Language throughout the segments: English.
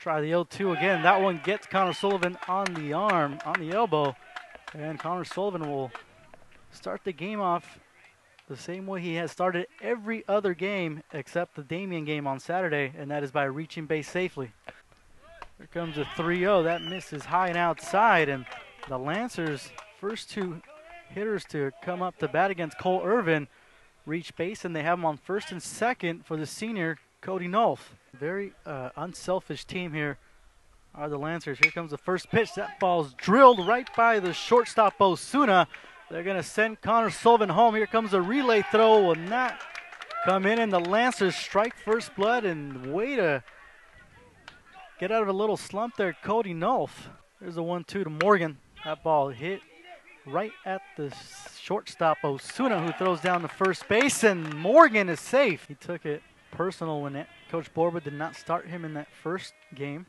Try the 0-2 again. That one gets Connor Sullivan on the arm, on the elbow. And Connor Sullivan will start the game off the same way he has started every other game except the Damien game on Saturday, and that is by reaching base safely. Here comes a 3-0. That misses high and outside, and the Lancers' first two hitters to come up to bat against Cole Irvin reach base, and they have him on first and second for the senior, Cody Nolf. Very unselfish team here are the Lancers. Here comes the first pitch. That ball's drilled right by the shortstop, Osuna. They're going to send Connor Sullivan home. Here comes a relay throw. Will not come in, and the Lancers strike first blood, and way to get out of a little slump there, Cody Nolf. There's a 1-2 to Morgan. That ball hit right at the shortstop, Osuna, who throws down the first base, and Morgan is safe. He took it personal when Coach Borba did not start him in that first game.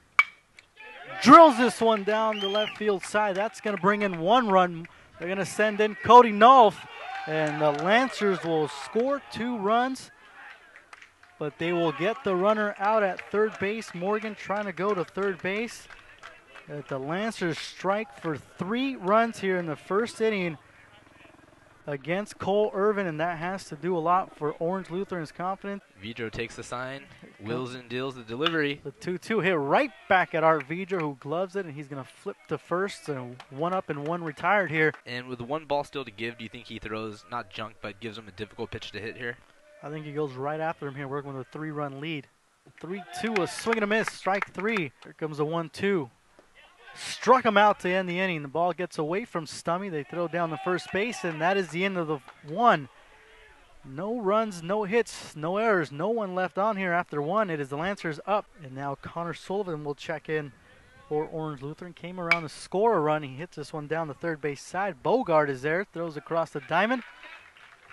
Drills this one down the left field side. That's going to bring in 1 run. They're going to send in Cody Nolf, and the Lancers will score 2 runs, but they will get the runner out at third base. Morgan trying to go to third base. The Lancers strike for 3 runs here in the first inning against Cole Irvin, and that has to do a lot for Orange Lutheran's confidence. Vidro takes the sign, wills and deals the delivery. The 2-2 hit right back at Art Vidro, who gloves it, and he's going to flip to first, and 1 up and 1 retired here. And with 1 ball still to give, do you think he throws, not junk, but gives him a difficult pitch to hit here? I think he goes right after him here, working with a 3-run lead. 3-2, a swing and a miss, strike 3. Here comes a 1-2. Struck him out to end the inning. The ball gets away from Stummy. They throw down the first base, and that is the end of the 1. No runs, no hits, no errors. No one left on here after 1. It is the Lancers up, and now Connor Sullivan will check in for Orange Lutheran. Came around to score a run. He hits this one down the third base side. Bogart is there, throws across the diamond,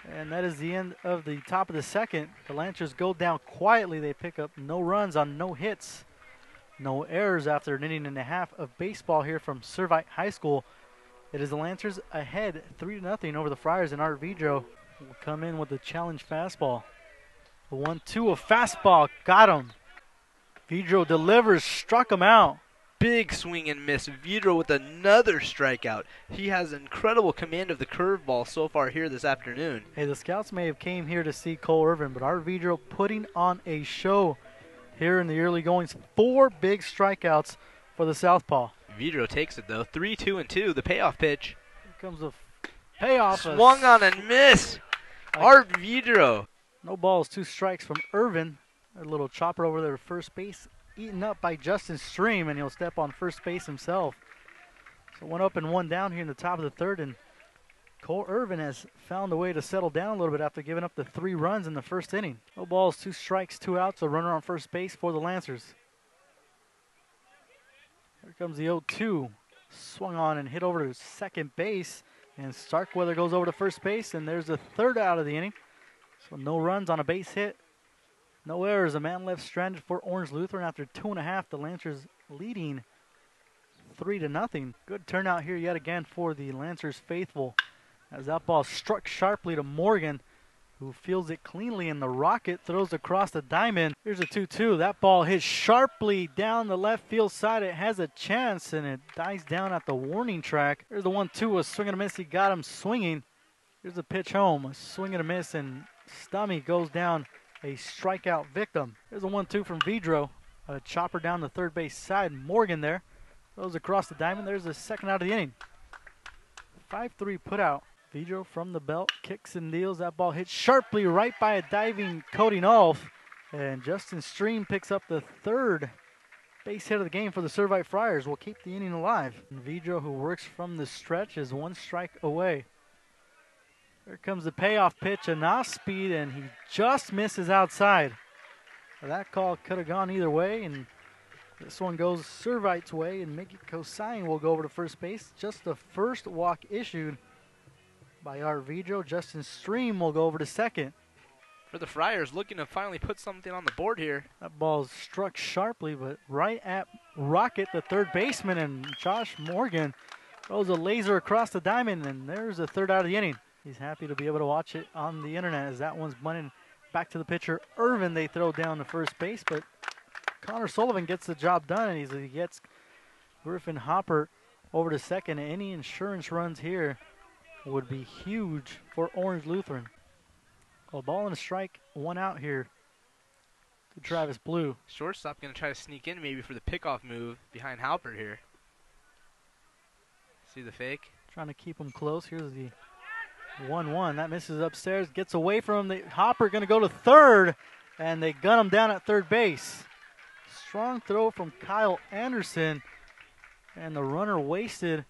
and that is the end of the top of the second. The Lancers go down quietly. They pick up no runs on no hits. No errors after an inning and a half of baseball here from Servite High School. It is the Lancers ahead 3-0 over the Friars, and Art Vidro will come in with the challenge fastball. The 1-2, a fastball, got him. Vidro delivers, struck him out. Big swing and miss. Vidro with another strikeout. He has incredible command of the curveball so far here this afternoon. Hey, the scouts may have came here to see Cole Irvin, but Art Vidro putting on a show here in the early goings. 4 big strikeouts for the southpaw. Vidro takes it though. 3-2-2, the payoff pitch. Here comes the payoff. Swung on and miss. Art Vidro. No balls, 2 strikes from Irvin. A little chopper over there to first base, eaten up by Justin Stream, and he'll step on first base himself. So 1 up and 1 down here in the top of the third, and Cole Irvin has found a way to settle down a little bit after giving up the 3 runs in the first inning. No balls, 2 strikes, 2 outs, a runner on first base for the Lancers. Here comes the 0-2. Swung on and hit over to second base, and Starkweather goes over to first base, and there's the 3rd out of the inning. So no runs on a base hit. No errors. A man left stranded for Orange Lutheran after 2.5. The Lancers leading 3-0. Good turnout here yet again for the Lancers faithful, as that ball struck sharply to Morgan, who fields it cleanly, and the rocket throws across the diamond. Here's a 2-2. That ball hits sharply down the left field side. It has a chance, and it dies down at the warning track. Here's the 1-2, a swing and a miss. He got him swinging. Here's a pitch home, a swing and a miss, and Stummy goes down a strikeout victim. Here's a 1-2 from Vidro. A chopper down the third base side. Morgan there. Throws across the diamond. There's the 2nd out of the inning. 5-3 put out. Vidro from the belt, kicks and deals. That ball hits sharply right by a diving Cody Nolf. And Justin Stream picks up the 3rd base hit of the game for the Servite Friars. Will keep the inning alive. And Vidro, who works from the stretch, is 1 strike away. Here comes the payoff pitch, an off speed, and he just misses outside. That call could have gone either way, and this one goes Servite's way, and Mickey Kosine will go over to first base. Just the first walk issued by Art Vidro. Justin Stream will go over to second. For the Friars, looking to finally put something on the board here. That ball struck sharply, but right at Rocket, the 3rd baseman, and Josh Morgan throws a laser across the diamond, and there's the 3rd out of the inning. He's happy to be able to watch it on the internet, as that one's bunting back to the pitcher Irvin. They throw down to first base, but Connor Sullivan gets the job done, and he gets Griffin Hopper over to second. Any insurance runs here would be huge for Orange Lutheran. A ball and a strike, one out here to Travis Blue. Shortstop going to try to sneak in maybe for the pickoff move behind Halpert here. See the fake? Trying to keep him close. Here's the 1-1. That misses upstairs. Gets away from him. Hopper going to go to third, and they gun him down at third base. Strong throw from Kyle Anderson, and the runner wasted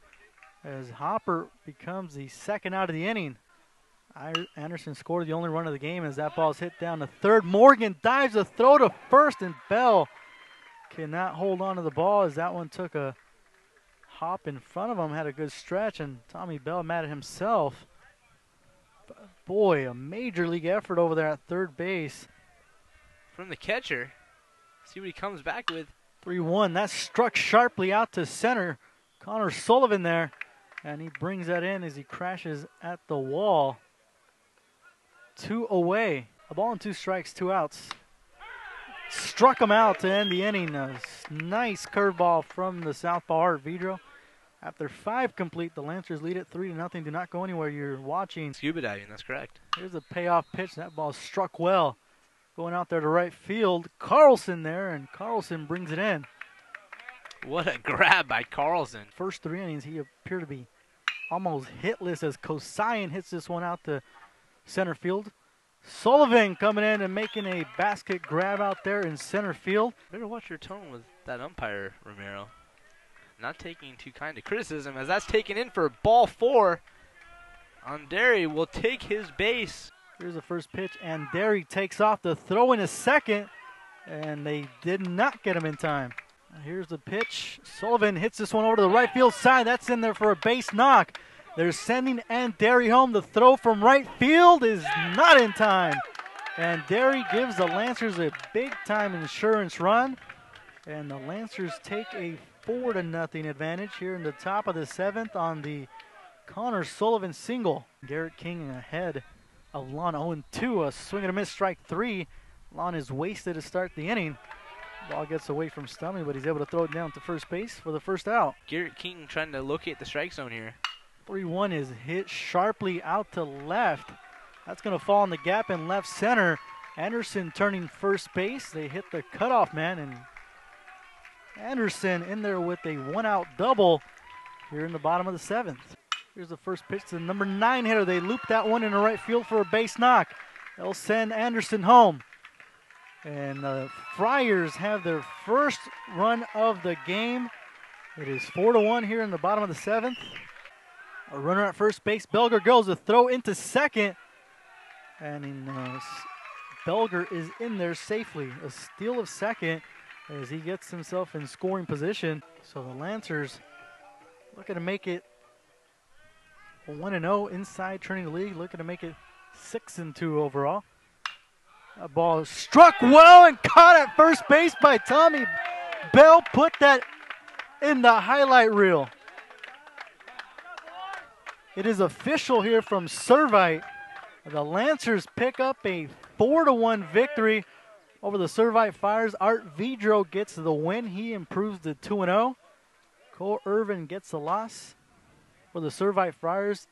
as Hopper becomes the second out of the inning. Anderson scored the only run of the game as that ball is hit down to third. Morgan dives a throw to first, and Bell cannot hold on to the ball as that one took a hop in front of him, had a good stretch, and Tommy Bell mad at himself. But boy, a major league effort over there at third base. From the catcher. See what he comes back with. 3-1. That struck sharply out to center. Connor Sullivan there, and he brings that in as he crashes at the wall. 2 away. A ball and 2 strikes, 2 outs. Struck him out to end the inning. A nice curveball from the southpaw Art Vidro. After 5 complete, the Lancers lead it 3-0. Do not go anywhere. You're watching. Scuba diving, that's correct. Here's a payoff pitch. That ball struck well. Going out there to right field. Carlson there, and Carlson brings it in. What a grab by Carlson. First 3 innings, he appeared to be almost hitless as Kosian hits this one out to center field. Sullivan coming in and making a basket grab out there in center field. Better watch your tone with that umpire, Romero. Not taking too kind of criticism as that's taken in for ball 4. Derry will take his base. Here's the first pitch, and Derry takes off the throw in a second, and they did not get him in time. Here's the pitch. Sullivan hits this one over to the right field side. That's in there for a base knock. They're sending Derry home. The throw from right field is not in time. And Derry gives the Lancers a big-time insurance run. And the Lancers take a 4-0 advantage here in the top of the 7th on the Connor Sullivan single. Garrett King ahead of Lon 0-2. A swing and a miss, strike 3. Lon is wasted to start the inning. Ball gets away from Stummy, but he's able to throw it down to first base for the first out. Garrett King trying to locate the strike zone here. 3-1 is hit sharply out to left. That's going to fall in the gap in left center. Anderson turning first base. They hit the cutoff man, and Anderson in there with a 1-out double here in the bottom of the 7th. Here's the first pitch to the number 9 hitter. They loop that one in the right field for a base knock. They'll send Anderson home. And the Friars have their first run of the game. It is 4-1 here in the bottom of the 7th. A runner at first base. Belger goes to throw into second. And Belger is in there safely. A steal of second as he gets himself in scoring position. So the Lancers looking to make it 1-0 inside Trinity League. Looking to make it 6-2 overall. That ball struck well and caught at first base by Tommy Bell. Put that in the highlight reel. It is official here from Servite. The Lancers pick up a 4-1 victory over the Servite Fires. Art Vidro gets the win. He improves to 2-0. Cole Irvin gets the loss for the Servite Friars.